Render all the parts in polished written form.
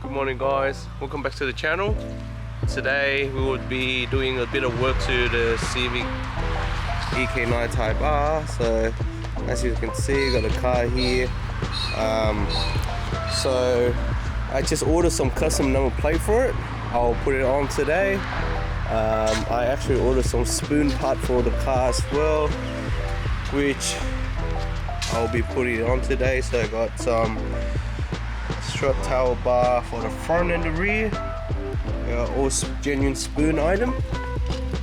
Good morning guys, welcome back to the channel. Today we will be doing a bit of work to the Civic EK9 Type R. So as you can see, got a car here. So I just ordered some custom number plate for it. I'll put it on today. I actually ordered some spoon part for the car as well, which I'll be putting it on today. So I got some strut towel bar for the front and the rear, all genuine spoon item.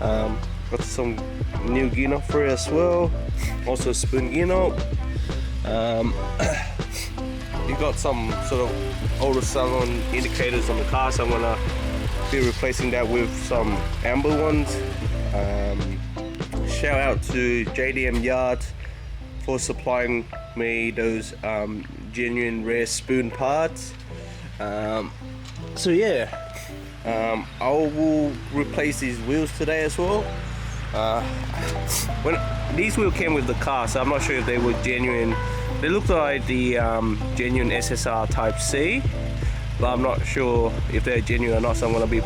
Got some new gear knob for it as well, also spoon gear knob. You got some sort of older salon indicators on the car, so I'm gonna be replacing that with some amber ones. Shout out to JDM Yard for supplying me those genuine rare spoon parts. So yeah, I will replace these wheels today as well. When these wheels came with the car, so I'm not sure if they were genuine. They look like the genuine SSR Type C, but I'm not sure if they're genuine or not, so I'm going to be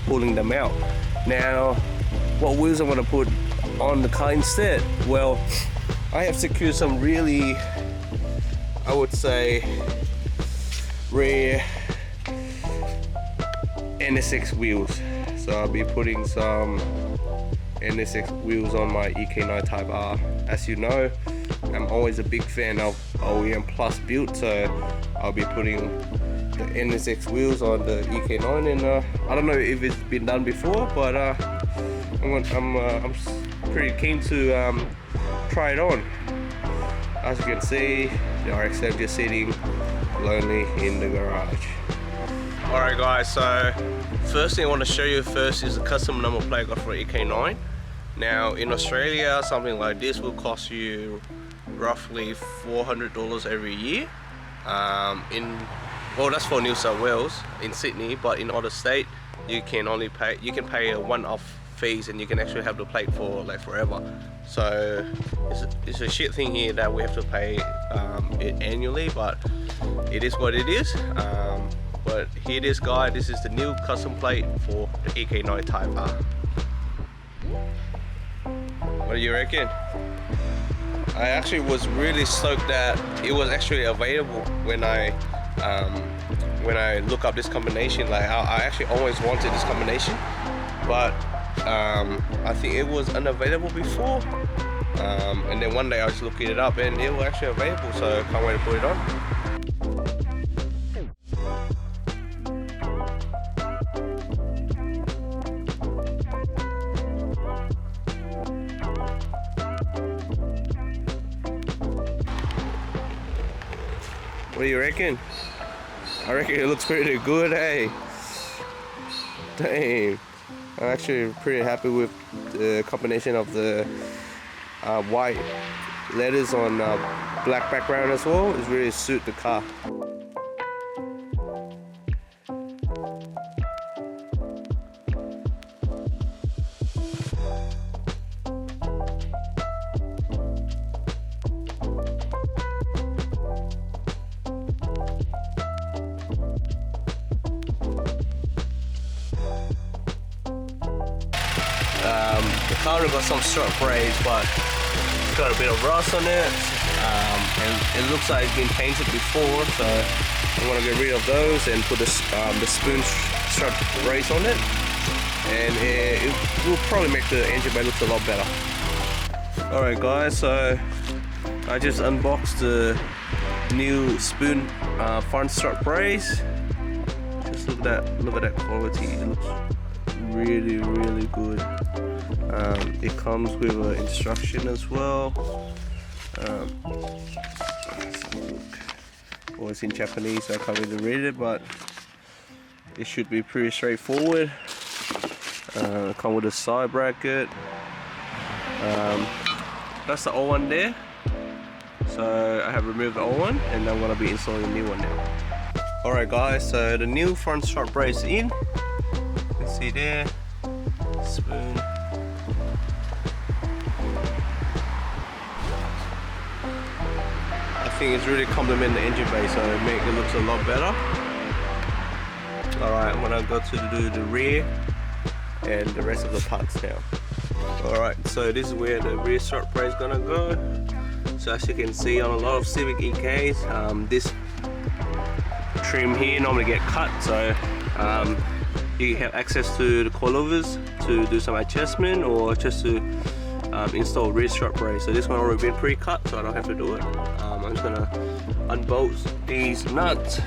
pulling them out. Now, what wheels I'm going to put on the car instead? Well, I have secured some really, I would say, rare NSX wheels. So I'll be putting some NSX wheels on my EK9 Type R. As you know, I'm always a big fan of OEM Plus build, so I'll be putting the NSX wheels on the EK9, and I don't know if it's been done before, but I'm pretty keen to try it on. As you can see, the RX-7 just sitting lonely in the garage. Alright guys, so first thing I want to show you first is the custom number plate I got for EK9. Now in Australia, something like this will cost you roughly $400 every year. Well, that's for New South Wales in Sydney, but in other state you can pay a one-off fees, and you can actually have the plate for like forever. So it's a shit thing here that we have to pay it annually, but it is what it is. But here it is guys, this is the new custom plate for the EK9 Type R. What do you reckon? I actually was really stoked that it was actually available when I look up this combination. Like I actually always wanted this combination, but I think it was unavailable before. And then one day I was looking it up and it was actually available, so I can't wait to put it on. What do you reckon? I reckon it looks pretty good, hey. Dang. I'm actually pretty happy with the combination of the white letters on black background as well. It really suits the car. The car got some strut braids, but it's got a bit of rust on it, and it looks like it's been painted before, so I'm gonna get rid of those and put the spoon strut braids on it, and it will probably make the engine bay look a lot better. Alright guys, so I just unboxed the new spoon front strut braids. Just look at that quality. It looks really good. It comes with an instruction as well. Well, it's in Japanese, so I can't really read it, but it should be pretty straightforward. Come with a side bracket. That's the old one there. So I have removed the old one, and I'm gonna be installing a new one now. Alright guys, so the new front strut brace in. You can see there, spoon. I think it's really complement the engine bay, so it makes it looks a lot better. Alright, I'm gonna go to do the rear and the rest of the parts now. Alright, so this is where the rear strut brace is gonna go. So as you can see on a lot of Civic EKs, this trim here normally get cut, so you have access to the coilovers to do some adjustment or just to install rear strut brace. So this one already been pre-cut, so I don't have to do it. I'm just gonna unbolt these nuts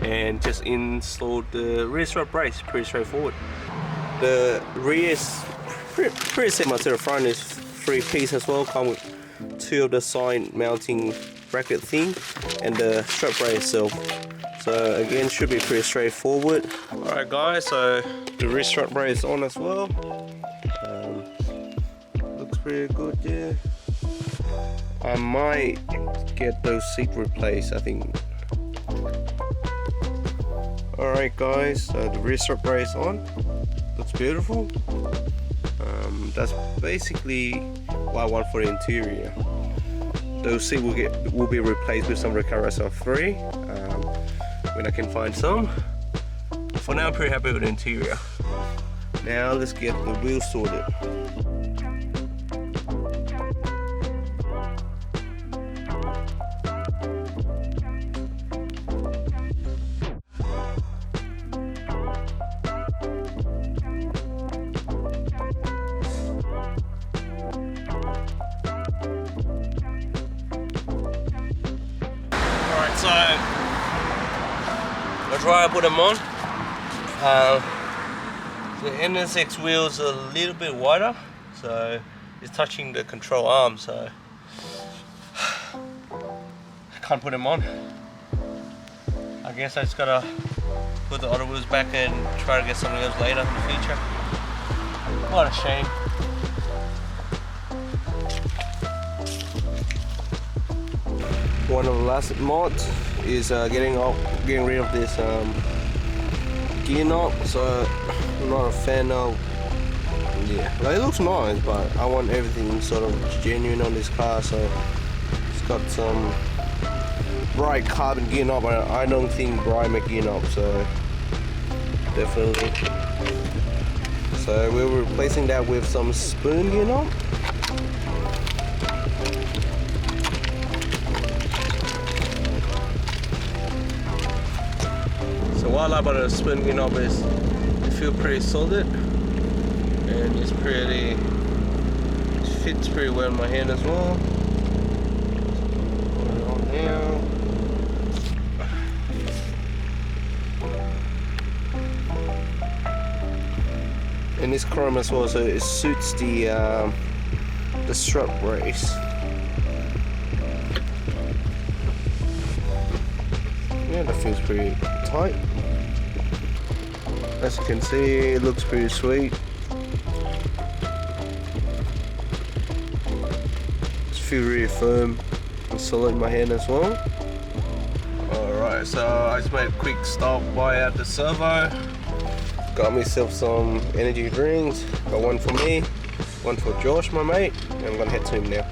and just install the rear strut brace. Pretty straightforward. The rear is pretty similar to the front. Is 3-piece as well. Come with 2 of the side mounting bracket thing and the strut brace itself. So again, should be pretty straightforward. Alright guys, so the rear strut brace is on as well. Looks pretty good, yeah. I might get those seats replaced, I think. Alright guys, so the rear strut brace on. Looks beautiful. That's basically what I want for the interior. Those seats will be replaced with some recurrents of free when I can find some. For now, I'm pretty happy with the interior. Now let's get the wheels sorted. So I'll try to put them on. The NSX wheel's a little bit wider, so it's touching the control arm, so I can't put them on. I guess I just gotta put the other wheels back and try to get something else later in the future. What a shame. One of the last mods is getting rid of this gear knob. So I'm not a fan of. Yeah, like, it looks nice, but I want everything sort of genuine on this car. So it's got some bright carbon gear knob. I don't think bright gear knob. So definitely. So we're replacing that with some spoon gear knob. So what I like about the spoon gear knob is it feels pretty solid and it fits pretty well in my hand as well. Put it on now. And this chrome as well, so it suits the strut brace. Yeah, that feels pretty tight. As you can see, it looks pretty sweet. It feels really firm and solid in my hand as well. Alright, so I just made a quick stop by at the servo. Got myself some energy drinks. Got one for me, one for Josh, my mate, and I'm gonna head to him now.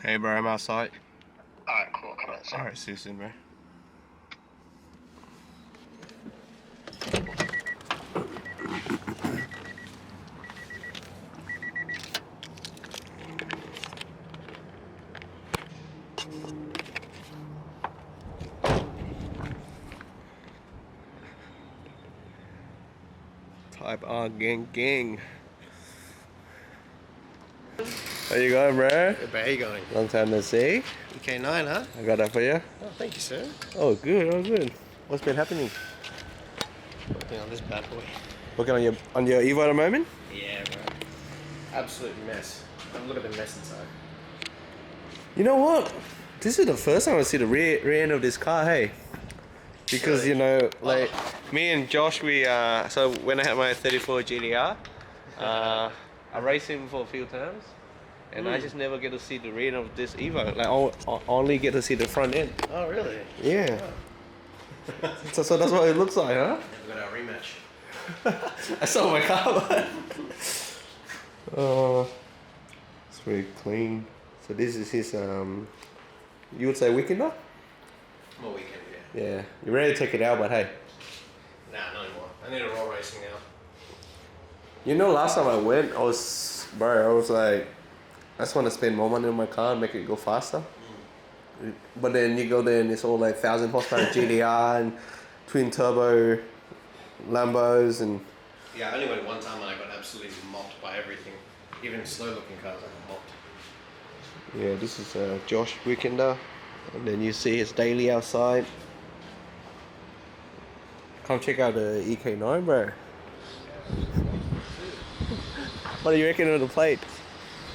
Hey bro, I'm outside. Alright, cool, come outside. Alright, see you soon, bro. Type R gang. How you going, bro? Hey, bro, how you going? Long time no see. EK9, huh? I got that for you. Oh, thank you, sir. Oh, good. Oh, good. What's been happening? Working on this bad boy. Working on your Evo at the moment? Yeah, bro. Absolute mess. Look at the mess inside. You know what? This is the first time I see the rear end of this car, hey? Because, really? you know, like, me and Josh, we, so when I had my 34 GTR, I raced him for a few times, and I just never get to see the rear end of this Evo. Like, I only get to see the front end. Oh, really? Yeah. So that's what it looks like, huh? We got our rematch. I saw my car, but... very clean. So this is his you would say weekender? More weekend, yeah. Yeah. You're ready to take it out, but hey. Nah, not anymore. I need a roll racing now. You know, last time I went, I was like, I just want to spend more money on my car and make it go faster. But then you go there and it's all like 1,000 horsepower GDR and twin turbo Lambos and. Yeah, I only went one time and I got absolutely mopped by everything. Even slow looking cars I got mopped. Yeah, this is Josh Weekender. And then you see his daily outside. Come check out the EK9, bro. What do you reckon of the plate?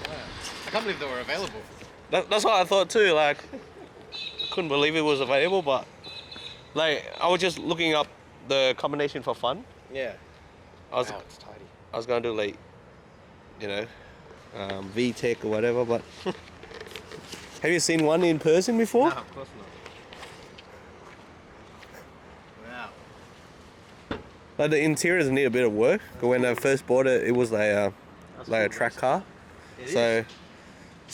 I can't believe they were available. That's what I thought too. Like, couldn't believe it was available, but like I was just looking up the combination for fun. Yeah. Wow, it's tidy. I was gonna do like, you know, VTEC or whatever, but have you seen one in person before? No, of course not. Wow. Like the interiors need a bit of work. But when I first bought it, it was like a track car. So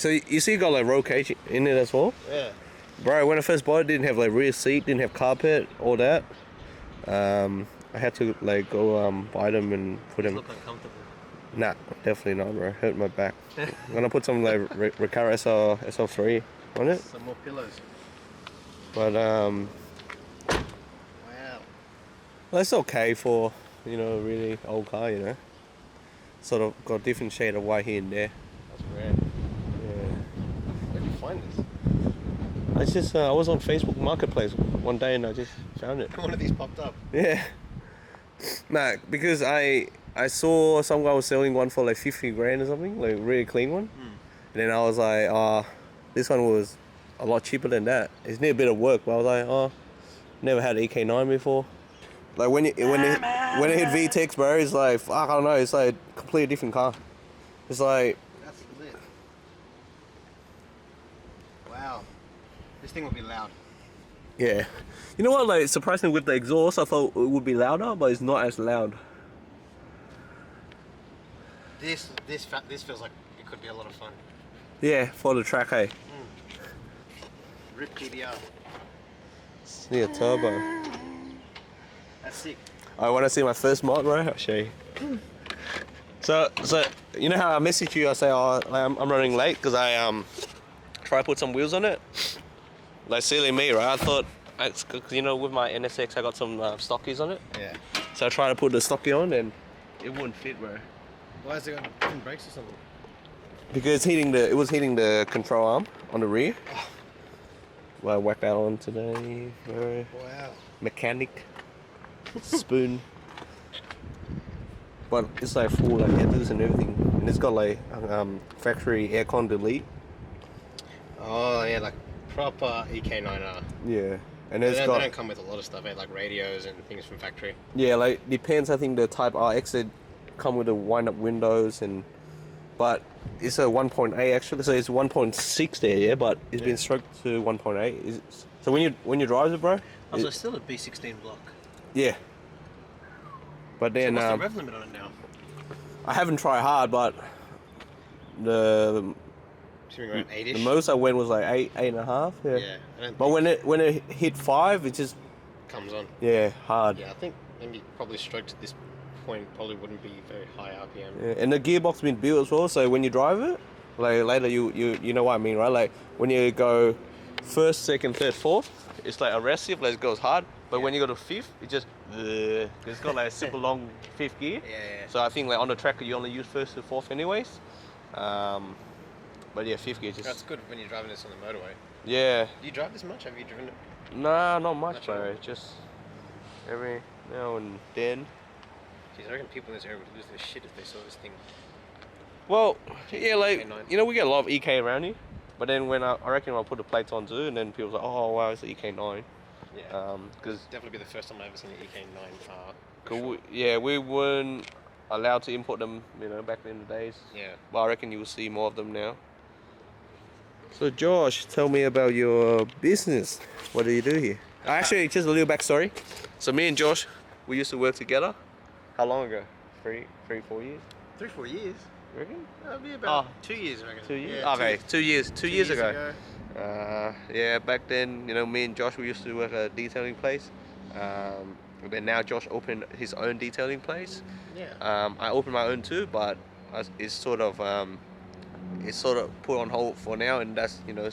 you see, you got like roll cage in it as well. Yeah. Bro, when I first bought it, didn't have like rear seat, didn't have carpet, all that. I had to like go buy them and put them. Look uncomfortable. Nah, definitely not, bro. Hurt my back. I'm gonna put some like Recaro SL3 on it. Some more pillows. But Wow. that's okay for, you know, a really old car, you know. Sort of got a different shade of white here and there. That's rare. Yeah. Where did you find this? I just I was on Facebook Marketplace one day and I just found it. One of these popped up. Yeah. Nah, because I saw some guy was selling one for like 50 grand or something, like a really clean one. And then I was like, this one was a lot cheaper than that. It's need a bit of work, but I was like, never had an EK9 before. Like when it hit VTEX, bro, it's like, fuck, I don't know, it's like a completely different car. It's like, That's lit. Wow. This thing will be loud. yeah. You know what, like surprisingly with the exhaust, I thought it would be louder, but it's not as loud. This feels like it could be a lot of fun. Yeah, for the track, hey. Rip PBR. It's near turbo. That's sick. I want to see my first mod, bro. I'll show you. So you know how I messaged you? I say, I'm running late because I try to put some wheels on it. Like silly me, right? I thought, cause, you know, with my NSX I got some stockies on it. Yeah. So I tried to put the stocky on and it wouldn't fit, bro. Why is it got different brakes or something? Because it was hitting the control arm on the rear. Well, I whacked that on today, bro. Wow. Mechanic. Spoon. But it's like full like headers and everything, and it's got like factory aircon delete. Oh yeah, like proper EK9R. Yeah, and They it's don't, got they don't come with a lot of stuff, like radios and things from factory. yeah, like depends. I think the Type RX they come with the wind-up windows but it's a 1.8 actually, so it's 1.6 there, yeah. But it's been struck to 1.8. So when you drive it, bro. Oh, so it's still a B16 block. Yeah. But then So what's the rev limit on it now? I haven't tried hard, but the Around 8-ish? the most I went was like 8.5. Yeah. Yeah. But when it hit 5, it just comes on. yeah hard. Yeah, I think maybe probably stroke to this point probably wouldn't be very high RPM. Yeah. And the gearbox been built as well, so when you drive it, like later you know what I mean, right? Like when you go first, second, third, fourth, it's like aggressive, like it goes hard. But when you go to fifth, it just it's got like a super long fifth gear. Yeah. So I think like on the track you only use first to fourth anyways. But yeah, fifth gear just. That's good when you're driving this on the motorway. Yeah. Do you drive this much? Have you driven it? Nah, not much, Not bro. sure. Just every now and then. Jeez, I reckon people in this area would lose their shit if they saw this thing. Well, yeah, like EK9. you know, we get a lot of EK around here. But then when I reckon I'll put the plates on too, and then people's like, oh wow, it's the EK9. Yeah. Because Definitely be the first time I've ever seen an EK9R. we weren't allowed to import them, you know, back in the days. Yeah. But I reckon you will see more of them now. So Josh, tell me about your business. What do you do here? Actually, just a little backstory. So me and Josh, we used to work together. How long ago? 3, 4 years? 3-4 years. You reckon? That'll be about 2 years, I reckon. 2 years? Yeah, Okay, 2 years. 2 years ago. ago. Yeah, back then, you know, me and Josh, we used to work at a detailing place. Then now Josh opened his own detailing place. Yeah. I opened my own too, but it's sort of put on hold for now, and that's, you know,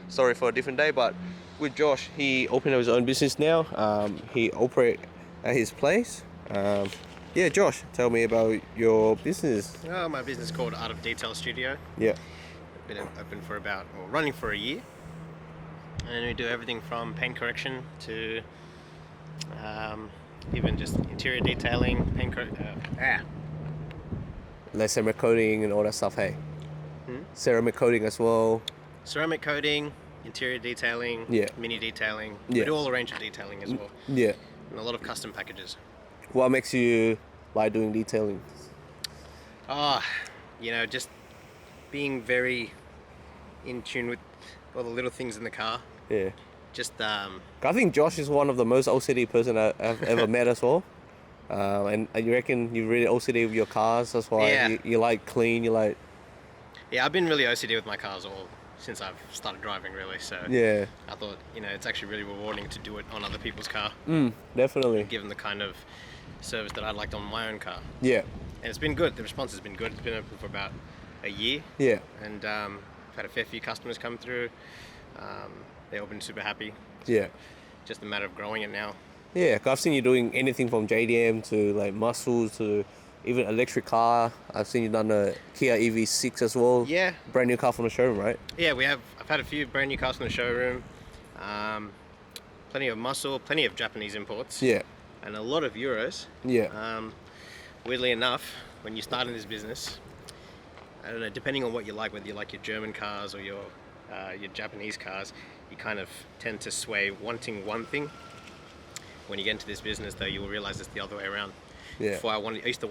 story for a different day. But with Josh, he opened his own business now. He operates at his place. Yeah, Josh, tell me about your business. Oh, my business is called Art of Detail Studio. Yeah. Been open for running for a year. And we do everything from paint correction to even just interior detailing, Like ceramic coating and all that stuff, hey? Ceramic coating as well. ceramic coating, interior detailing, Yeah. mini detailing. Yeah. We do all the range of detailing as well. Yeah. And a lot of custom packages. What makes you like doing detailing? You know, just being very in tune with all the little things in the car. Yeah. Just I think Josh is one of the most OCD person I've ever met as well. And you reckon you're really OCD with your cars? That's why Yeah. you like clean. You like. yeah, I've been really OCD with my cars all since I've started driving, really. So Yeah. I thought, you know, it's actually really rewarding to do it on other people's car, Definitely. give them the kind of service that I'd liked on my own car. Yeah. And it's been good. The response has been good. It's been open for about a year. Yeah. And I've had a fair few customers come through. They've all been super happy. Yeah. Just a matter of growing it now. Yeah. 'Cause I've seen you doing anything from JDM to like muscles to even electric car. I've seen you done a Kia EV6 as well. Yeah. Brand new car from the showroom, right? Yeah, I've had a few brand new cars in the showroom. Plenty of muscle, plenty of Japanese imports. Yeah. And a lot of Euros. Yeah. Weirdly enough, when you start in this business, I don't know, depending on what you like, whether you like your German cars or your Japanese cars, you kind of tend to sway wanting one thing. When you get into this business, though, you will realize it's the other way around. Yeah. Before I used to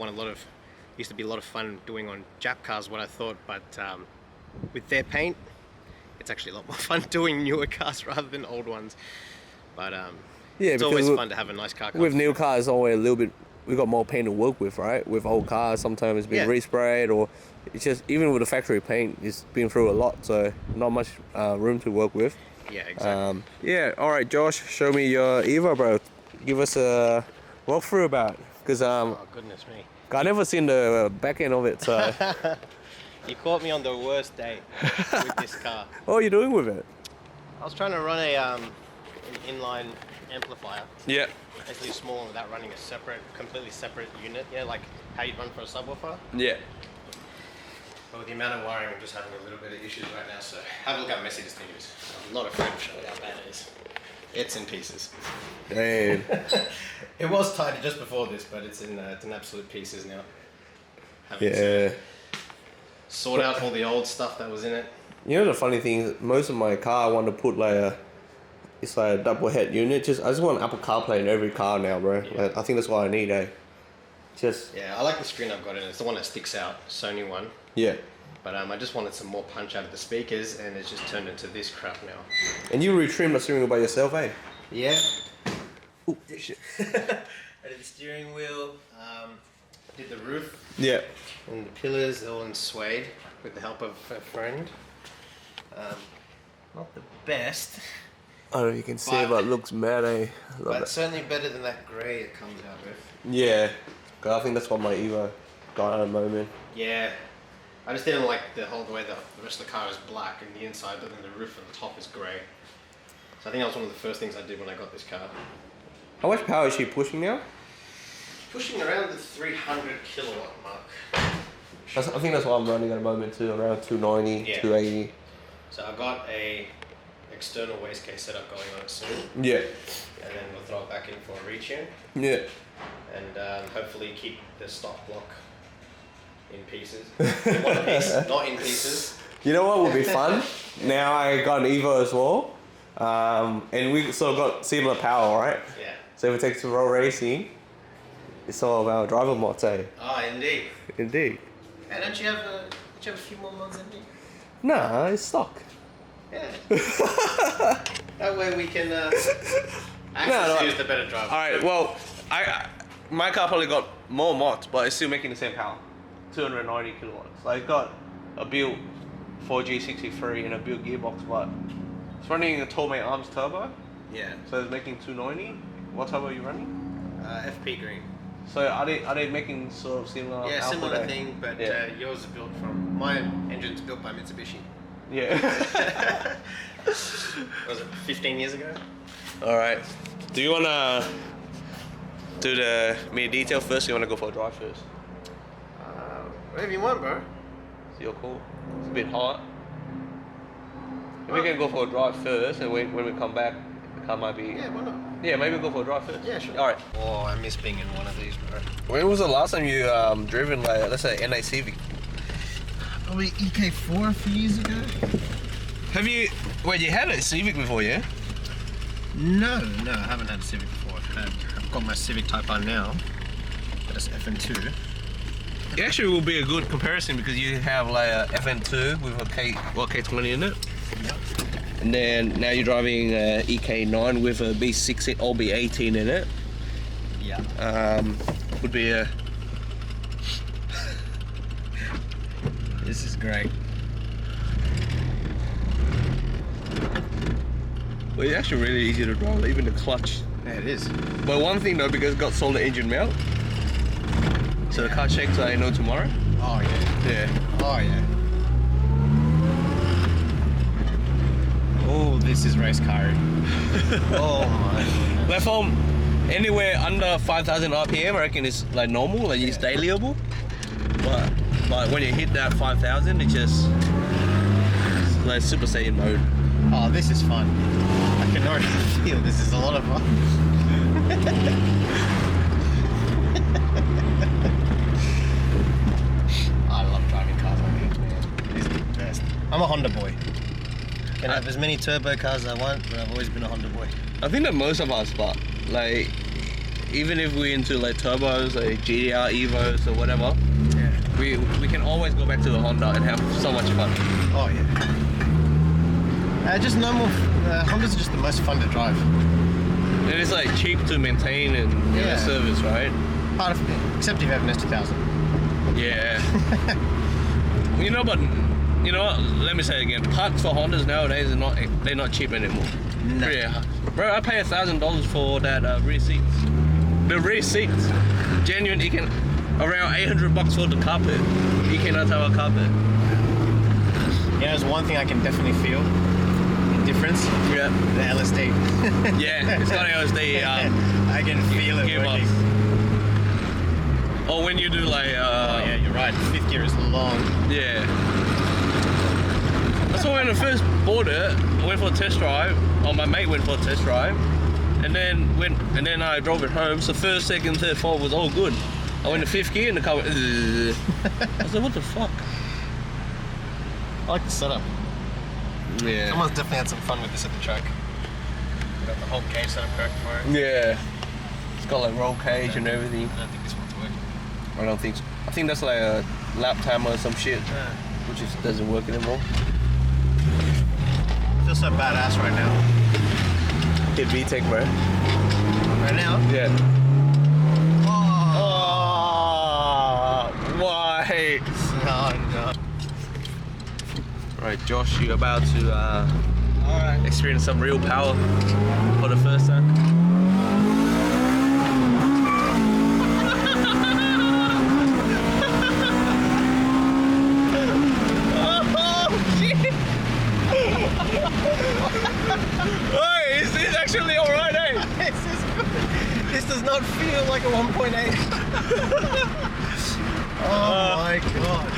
be a lot of fun doing on Jap cars what I thought, but with their paint, it's actually a lot more fun doing newer cars rather than old ones. But Yeah, it's always fun to have a nice car. With new cars, always a little bit. We got more paint to work with, right? With old cars, sometimes it's been resprayed, or it's just even with the factory paint, it's been through a lot, so not much room to work with. Yeah, exactly. Yeah, all right, Josh, show me your Evo, bro. Give us a walkthrough about it, because Oh goodness me! I never seen the back end of it. So, You caught me on the worst day with this car. what are you doing with it? I was trying to run an inline amplifier. Yeah. Basically small without running a completely separate unit. Yeah, like how you'd run for a subwoofer. Yeah. But with the amount of wiring, I'm just having a little bit of issues right now. So have a look how messy this thing is. I'm not afraid to show you how bad it is. It's in pieces. Damn. It was tidy just before this, but it's in absolute pieces now. Having Yeah. to sort out all the old stuff that was in it. You know the funny thing is, most of my car I want to put like it's like a double head unit. I just want Apple CarPlay in every car now, bro. Yeah. Like, I think that's what I need, eh? Yeah, I like the screen I've got in it. It's the one that sticks out, Sony one. Yeah. But I just wanted some more punch out of the speakers, and it's just turned into this crap now. And you retrimmed the steering wheel by yourself, eh? Yeah. Ooh, shit. I did the steering wheel, did the roof, Yeah. and the pillars all in suede with the help of a friend. Not the best, I don't know if you can see it, but it looks mad, eh? but certainly better than that grey it comes out with. Yeah. 'Cause I think that's what my Evo got at the moment. Yeah. I just didn't like the way the rest of the car is black and the inside, but then the roof and the top is grey. So I think that was one of the first things I did when I got this car. How much power is she pushing now? Pushing around the 300 kilowatt mark. I think that's what I'm running at the moment too, around 290, Yeah. 280. So I got a external wastegate setup going on it soon, Yeah. and then we'll throw it back in for a retune, Yeah. and hopefully keep the stock block in pieces. In one piece, not in pieces. You know what would be fun? Now I got an Evo as well, and we sort of got similar power, right? Yeah. So if we take it to road racing, it's all about driver mods, eh? Ah, indeed. Indeed. And don't you have a few more mods in there? Nah, it's stock. Yeah. That way we can use the better driver. All right. Well, my car probably got more mods, but it's still making the same power. 290 kilowatts. So it's got a built 4G63 and a built gearbox, but it's running a 12-mate arms turbo. Yeah. So it's making 290. What turbo are you running? FP green. So are they making sort of similar? Yeah, output similar thing, but yeah. yours is built from, my engine's built by Mitsubishi. Yeah. Was it 15 years ago? Alright. Do you wanna do the mini detail first, or you wanna go for a drive first? Whatever you want, bro. So you're cool. It's a bit hot. If we can go for a drive first, and when we come back, the car might be... Yeah, why not? Yeah, maybe go for a drive first. Yeah, sure. Alright. Oh, I miss being in one of these, bro. When was the last time you driven, like, let's say, NA Civic? Probably EK4 a few years ago. Have you... Wait, you had a Civic before, yeah? No, I haven't had a Civic before. I've got my Civic Type R now. That's FN2. It actually will be a good comparison because you have like a FN2 with a K20 in it. Yep. And then now you're driving a EK9 with a B6 or B18 in it. Yeah. Would be a... This is great. Well, it's actually really easy to drive, even the clutch. Yeah, it is. But one thing though, because it's got solid engine mount, so the car shakes like no tomorrow. Oh yeah. Yeah. Oh yeah. Oh, this is race car. Oh my goodness. Like from anywhere under 5,000 RPM, I reckon it's like normal, like it's dailyable. But when you hit that 5,000, it's just it's like Super Saiyan mode. Oh, this is fun. I can already feel this is a lot of fun. I love driving cars like this, man. This is the best. I'm a Honda boy. Can have as many turbo cars as I want, but I've always been a Honda boy. I think that most of us, but like even if we're into like turbos, like GDR Evos or whatever, Yeah. we can always go back to the Honda and have so much fun. Oh yeah. Just normal. Hondas are just the most fun to drive. And it's like cheap to maintain and Yeah. service, right? Part of it, except if you have an S2000. Yeah. you know what? Let me say it again. Parts for Hondas nowadays they're not cheap anymore. No. Yeah. Bro, I pay $1,000 for that rear seats. The rear seats, genuine. You can around $800 for the carpet. You cannot have a carpet. Yeah, there's one thing I can definitely feel. Difference? Yeah. The LSD. Yeah, it's got LSD. I can feel it gearbox. working. Or when you do like. Oh yeah, you're right. Fifth gear is long. Yeah. So when I first bought it, I went for a test drive. Or my mate went for a test drive, and then I drove it home. So first, second, third, fourth was all good. I went to fifth gear and the car went. I was like, what the fuck? I like the setup. Yeah. Someone's definitely had some fun with this at the track. Got the whole cage setup correct for it. Yeah. It's got like roll cage and everything. I don't think this one's working. I don't think so. I think that's like a lap timer or some shit, Yeah. which just doesn't work anymore. I feel so badass right now. Hit VTEC, bro. Right now? Yeah. Oh. Why? No. Right, Josh, you're about to Alright. experience some real power for the first time. Oh shit! Hey, is this actually alright, eh? This is good. This does not feel like a 1.8. Oh my god.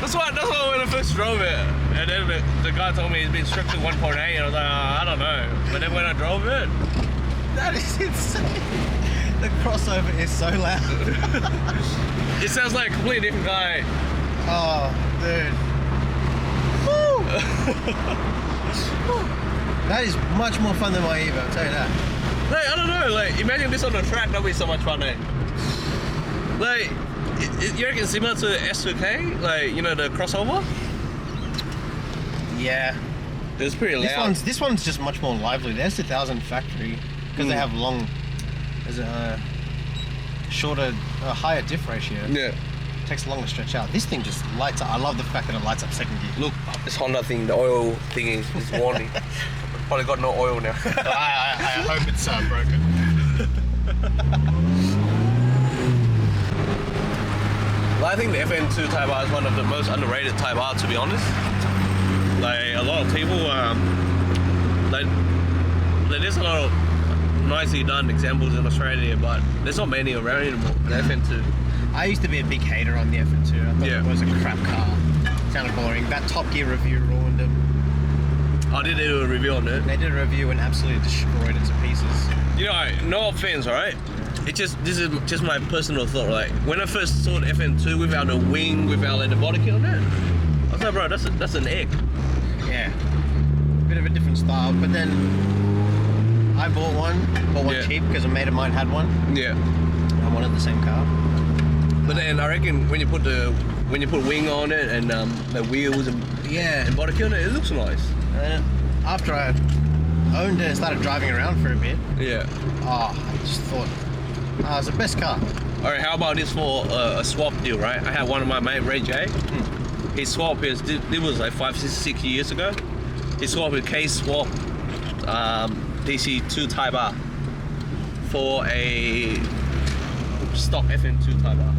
That's why when I first drove it, and then the guy told me it's been strict to 1.8, and I was like, I don't know. But then when I drove it, That is insane. The crossover is so loud. it sounds like a completely different guy. Oh, dude. Woo! That is much more fun than my Evo, I'll tell you that. Like, I don't know, like, imagine this on the track, that'd be so much fun, eh? Like, you reckon similar to S2K? Like, you know, the crossover? Yeah. It's pretty loud. This one's just much more lively. The S2000 factory, because they have there's a higher diff ratio. Yeah. takes long to stretch out. This thing just lights up. I love the fact that it lights up second gear. Look, this Honda thing, the oil thing is warning. Probably got no oil now. I hope it's broken. Well, I think the FN2 Type R is one of the most underrated Type R, to be honest. Like, a lot of people, there's a lot of nicely done examples in Australia, but there's not many around anymore, the FN2. I used to be a big hater on the FN2. I thought it was a crap car. Sounded boring. That Top Gear review ruined it. I did do a review on it. They did a review and absolutely destroyed it to pieces. You know, no offense, alright? This is just my personal thought. Like, when I first saw the FN2 without a wing, without like, the body kit on it, I was like, bro, that's an egg. Yeah. Bit of a different style, but then I bought one cheap because a mate of mine had one. Yeah. I wanted the same car. But then I reckon when you put wing on it and the wheels and body kit on it, it looks nice. And then after I owned it and started driving around for a bit, I just thought, it's the best car. Alright, how about this for a swap deal, right? I had one of my mate, Ray J. His swap it was like 5-6 years ago. He swapped a case swap DC2 Type R for a stock FN2 Type R.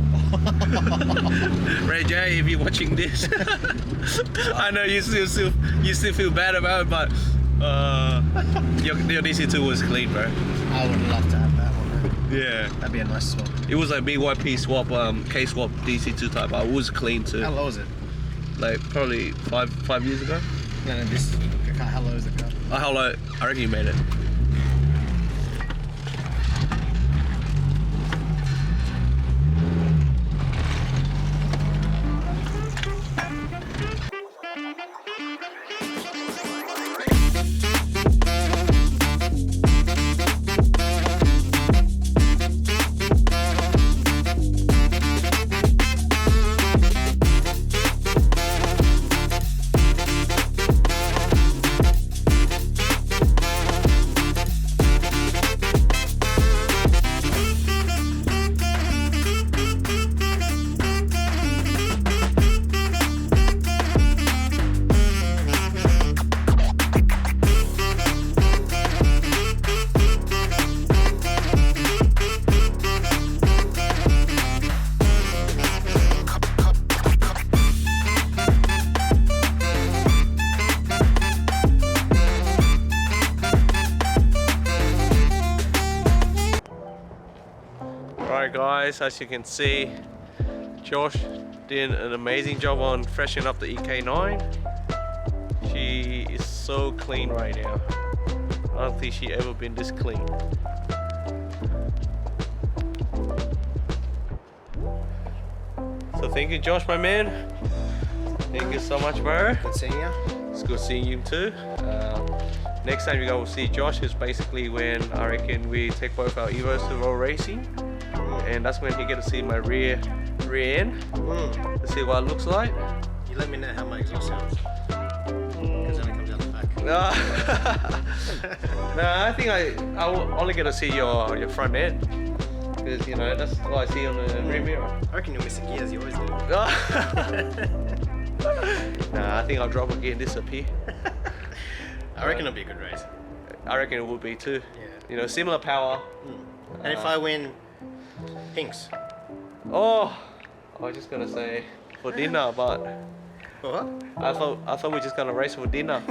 Ray J, if you're watching this, I know you still feel bad about it, but your DC2 was clean, bro. I would love to have that one. Yeah, that'd be a nice swap. It was like BYP swap, K swap DC2 Type R. It was clean too. How low is it? Like probably five years ago. No, this car. How low is the car? Oh, how low? I reckon you made it. Alright guys, as you can see, Josh did an amazing job on freshening up the EK9. She is so clean right now. I don't think she ever been this clean. So thank you, Josh, my man. Thank you so much, bro. Good seeing you. It's good seeing you too. Next time you go see Josh is basically when I reckon we take both our Evos to road racing, and that's when you get to see my rear end to see what it looks like. You let me know how my exhaust sounds, because then it comes out the back. No, I think I will only get to see your front end, because you know that's what I see on the rear mirror. I reckon you'll miss the gears, you always do. Nah, I think I'll drop a gear and disappear. I reckon it'll be a good race. I reckon it will be too. Yeah. You know, similar power. And if I win, pinks. Oh, I was just gonna say for dinner, but What? I thought we were just gonna race for dinner.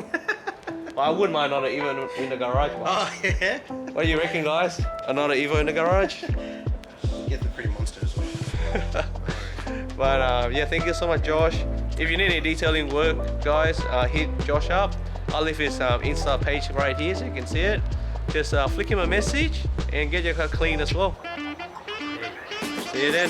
Well, I wouldn't mind on it even in the garage. But Oh yeah. what do you reckon, guys? Another Evo in the garage? Get the pretty monster as well. But yeah, thank you so much, Josh. If you need any detailing work, guys, hit Josh up. I'll leave his Insta page right here so you can see it. Just flick him a message and get your car clean as well. See you then.